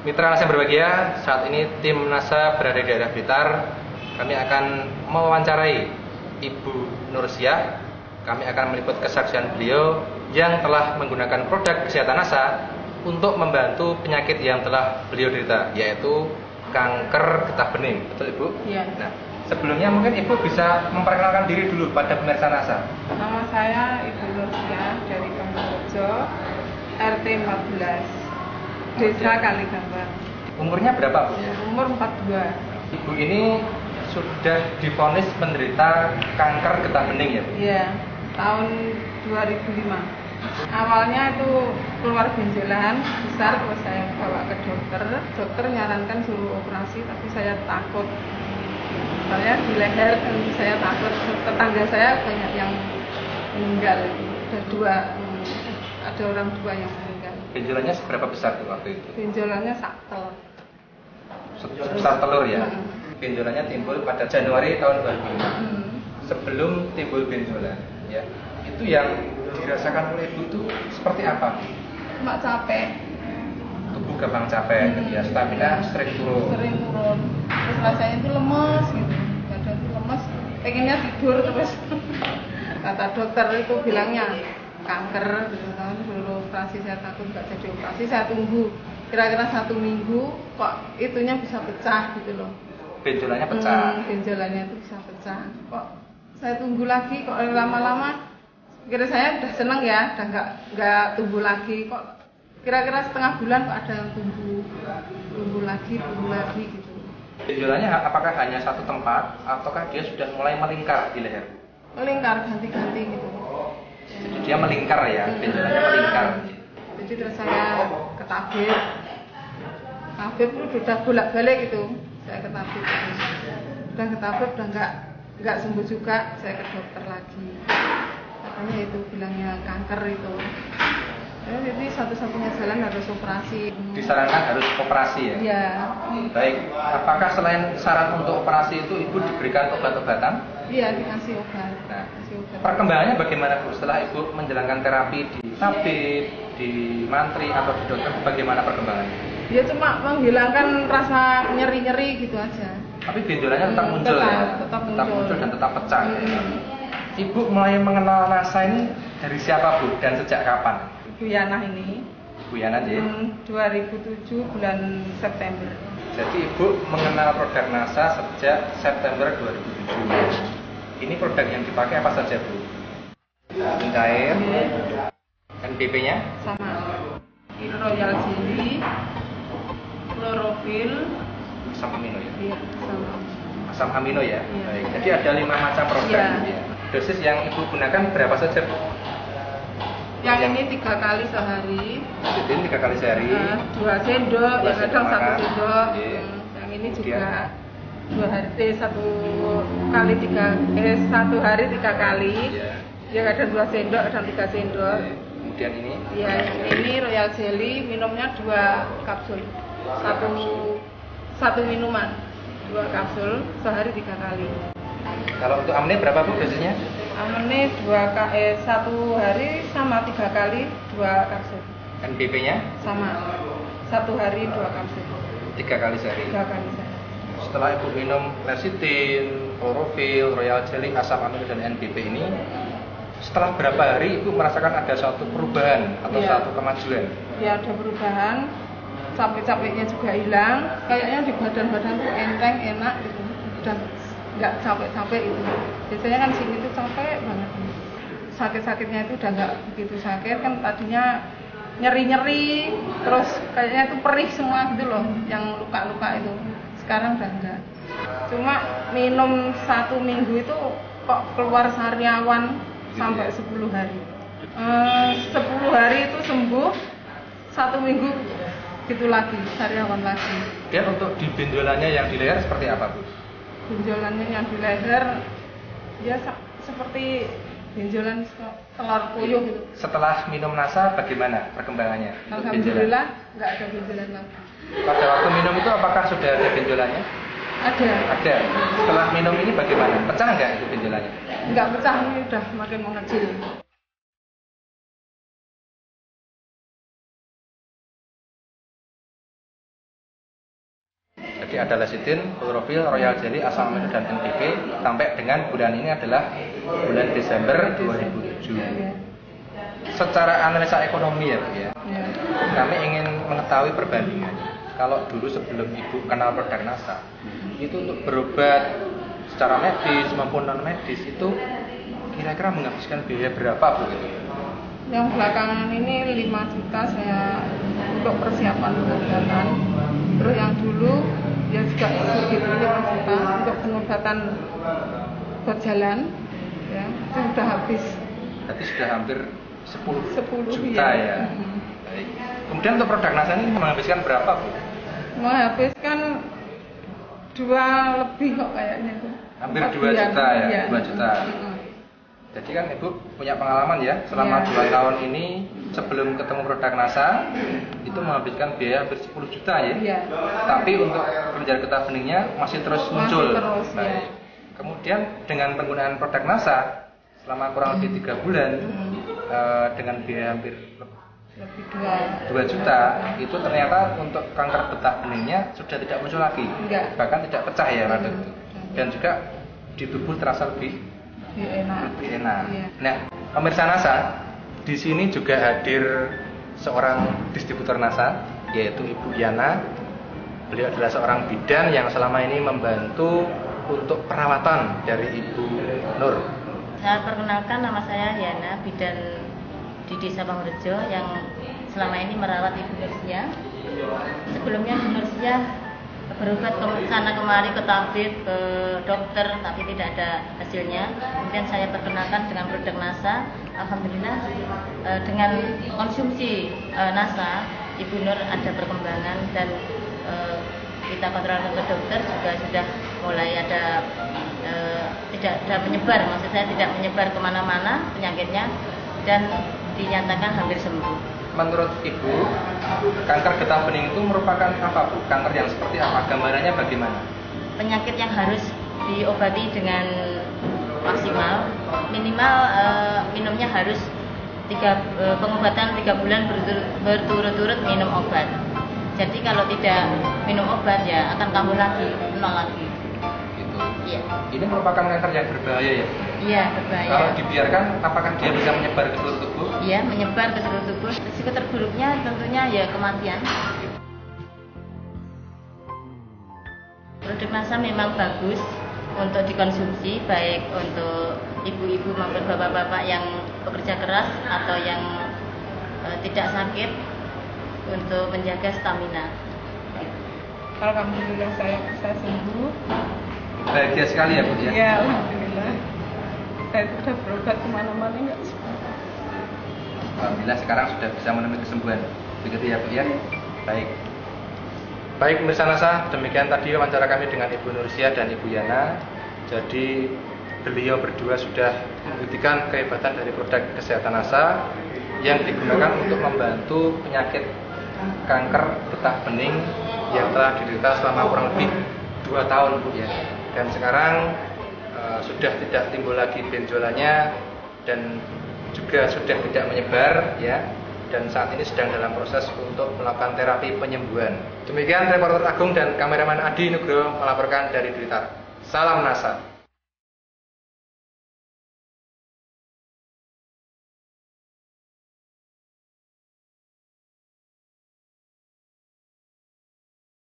Mitra NASA yang berbahagia, saat ini tim NASA berada di daerah Blitar. Kami akan mewawancarai Ibu Nursiah. Kami akan meliput kesaksian beliau yang telah menggunakan produk kesehatan NASA untuk membantu penyakit yang telah beliau derita, yaitu kanker getah bening. Betul Ibu? Iya. Nah, sebelumnya mungkin Ibu bisa memperkenalkan diri dulu pada pemirsa NASA. Nama saya Ibu Nursiah dari Purworejo, RT 14, Desa Kaligambar. Umurnya berapa Bu? Umur 42. Ibu ini sudah divonis menderita kanker getah bening ya Bu? Iya, tahun 2005. Awalnya itu keluar benjolan besar, terus saya bawa ke dokter. Dokter nyarankan suruh operasi, tapi saya takut. Saya di leher, saya takut. Tetangga saya banyak yang meninggal. Ada orang tua yang meninggal. Benjolannya seberapa besar tuh waktu itu? Benjolannya saktel. Sebesar telur ya? Benjolannya timbul pada Januari tahun 2005. Sebelum timbul benjolan ya, itu yang dirasakan oleh Ibu itu seperti apa? Cuma capek. Tubuh gampang capek gitu ya, stamina sering turun. Terus rasanya itu lemes gitu, badan itu lemes, pengennya tidur terus. Kata dokter itu bilangnya kanker gitu kan, suruh operasi. Saya takut nggak jadi operasi, saya tunggu kira-kira 1 minggu kok itunya bisa pecah gitu loh. Benjolannya pecah. Benjolannya itu bisa pecah. Kok saya tunggu lagi, kok lama-lama kira saya udah seneng ya, udah nggak tumbuh lagi. Kok kira-kira setengah bulan kok ada yang tumbuh lagi gitu. Benjolannya apakah hanya satu tempat ataukah dia sudah mulai melingkar di leher? Melingkar ganti-ganti gitu. Jadi dia melingkar ya, benjolannya melingkar. Jadi terus saya ke tabib itu udah bolak-balik gitu. Saya ke tabib, udah nggak sembuh juga. Saya ke dokter lagi, katanya itu bilangnya kanker itu. Jadi satu-satunya jalan harus operasi. Disarankan harus operasi ya? Iya. Baik, apakah selain saran untuk operasi itu Ibu diberikan obat-obatan? Iya, dikasih obat. Nah, perkembangannya bagaimana Bu setelah Ibu menjalankan terapi di tabib, di mantri atau di dokter, bagaimana perkembangannya? Dia cuma menghilangkan rasa nyeri-nyeri gitu aja. Tapi benjolannya tetap muncul ya? Tetap muncul dan tetap pecah ya? Ibu mulai mengenal NASA ini dari siapa Bu dan sejak kapan? Bu Yana ini. Bu Yana ya? 2007 bulan September. Jadi Ibu mengenal produk NASA sejak September 2007. Ini produk yang dipakai apa saja Bu? Cair, NPP-nya? Sama. Royal Jelly, Chlorophyll, asam amino ya? iya, sama. Asam amino ya? Iya. Baik. Jadi ada 5 macam produk. Iya. Dosis yang Ibu gunakan berapa saja Bu? Yang ini 3 kali sehari. Jadi 3 kali sehari. 2 sendok, Dua yang sendok kadang 1 makan. sendok. Iya. Yang ini Kemudian? juga 2 hari, 1 hari 3 kali. Iya. Ya kadang 2 sendok, kadang 3 sendok. Kemudian ini? Ya, ini Royal Jelly, minumnya 2 kapsul. Satu minuman, 2 kapsul sehari 3 kali. Kalau untuk amne berapa Bu dosisnya? Amene 1 hari sama 3 kali 2 kapsul. NPP-nya? Sama. 1 hari 2 kapsul. 3 kali sehari. 3 kali sehari. Setelah Ibu minum lecithin, chlorophyll, royal jelly, asam amino dan NPP ini, setelah berapa hari Ibu merasakan ada suatu perubahan atau Iya. suatu kemajuan? Ya ada perubahan, capek-capeknya juga hilang. Kayaknya di badan-badan tuh enteng, enak gitu. Udah nggak capek-capek itu. Biasanya kan sini tuh capek banget. Sakit-sakitnya itu udah nggak begitu sakit, kan tadinya nyeri-nyeri, terus kayaknya itu perih semua gitu loh, yang luka-luka itu. Sekarang udah enggak. Cuma minum 1 minggu itu kok keluar sariawan sampai 10 hari. 10 hari itu sembuh, 1 minggu gitu lagi, sariawan lagi. Dan untuk di benjolannya yang di leher seperti apa Bu? Benjolannya yang di leher ya seperti benjolan telur puyuh gitu. Setelah minum NASA bagaimana perkembangannya? Untuk benjolan? Alhamdulillah nggak ada benjolan lagi. Pada waktu minum itu apakah sudah ada benjolannya? Ada. Ada. Setelah minum ini bagaimana? Pecah nggak itu benjolannya? Nggak pecah, ini udah makin mengecil. Jadi ada lecithin, klorofil, royal jelly, asam amino dan NPK sampai dengan bulan ini adalah bulan Desember 2007. Secara analisa ekonomi ya Bu ya, kami ingin mengetahui perbandingan. Kalau dulu sebelum Ibu kenal produk NASA, itu untuk berobat secara medis maupun non medis itu kira-kira menghabiskan biaya berapa Bu? Yang belakangan ini 5 juta saya untuk persiapan pengobatan. Terus yang dulu ya juga segitu 5 juta untuk pengobatan berjalan, ya itu sudah habis. Berarti sudah hampir 10 juta ya. Baik. Kemudian untuk produk NASA ini menghabiskan berapa Bu? Menghabiskan 2 lebih kok kayaknya itu. Hampir 2 juta ya, 2 juta. Jadi kan Ibu punya pengalaman ya, selama 2 tahun ini sebelum ketemu produk NASA itu menghabiskan biaya hampir 10 juta ya. Tapi untuk kelenjar getah beningnya masih terus muncul. Baik. Kemudian dengan penggunaan produk NASA selama kurang lebih 3 bulan dengan biaya hampir lebih 2 juta, itu ternyata untuk kanker getah beningnya sudah tidak muncul lagi. Bahkan tidak pecah ya pada itu. Dan juga di tubuh terasa lebih enak. Nah, pemirsa NASA, di sini juga hadir seorang distributor NASA, yaitu Ibu Yana. Beliau adalah seorang bidan yang selama ini membantu untuk perawatan dari Ibu Nur. Saya perkenalkan, nama saya Yana, bidan di Desa Pangrejo yang selama ini merawat Ibu Nursia. Sebelumnya Ibu Nursia berobat ke sana kemari, ke tabib, ke dokter, tapi tidak ada hasilnya. Kemudian saya perkenalkan dengan produk NASA. Alhamdulillah dengan konsumsi NASA, Ibu Nur ada perkembangan dan kita kontrol ke dokter juga sudah mulai ada tidak menyebar, maksud saya tidak menyebar kemana-mana penyakitnya dan dinyatakan hampir sembuh. Menurut Ibu, kanker getah bening itu merupakan apa Bu? Kanker yang seperti apa? Gambarannya bagaimana? Penyakit yang harus diobati dengan maksimal, minimal minumnya harus pengobatan 3 bulan berturut-turut minum obat. Jadi kalau tidak minum obat ya akan kambuh lagi, nol lagi. Gitu. Iya. Ini merupakan kanker yang berbahaya ya? Iya, berbahaya. Kalau dibiarkan, apakah dia bisa menyebar ke seluruh tubuh? Iya, menyebar ke seluruh tubuh. Risiko terburuknya tentunya ya kematian. Produk NASA memang bagus untuk dikonsumsi, baik untuk ibu-ibu maupun bapak-bapak yang bekerja keras atau yang tidak sakit, untuk menjaga stamina. Alhamdulillah saya bisa sembuh. Bahagia sekali ya Bu ya? Ya, alhamdulillah. Saya sudah berobat kemana-mana nggak sembuh. Alhamdulillah sekarang sudah bisa menemui kesembuhan. Begitu ya Bu ya? Baik. Baik pemirsa NASA, demikian tadi wawancara kami dengan Ibu Nursia dan Ibu Yana. Jadi beliau berdua sudah membuktikan kehebatan dari produk kesehatan NASA yang digunakan untuk membantu penyakit kanker getah bening yang telah diderita selama kurang lebih 2 tahun Bu ya. Dan sekarang sudah tidak timbul lagi benjolannya dan juga sudah tidak menyebar ya. Dan saat ini sedang dalam proses untuk melakukan terapi penyembuhan. Demikian reporter Agung dan kameraman Adi Nugroho melaporkan dari Blitar. Salam NASA.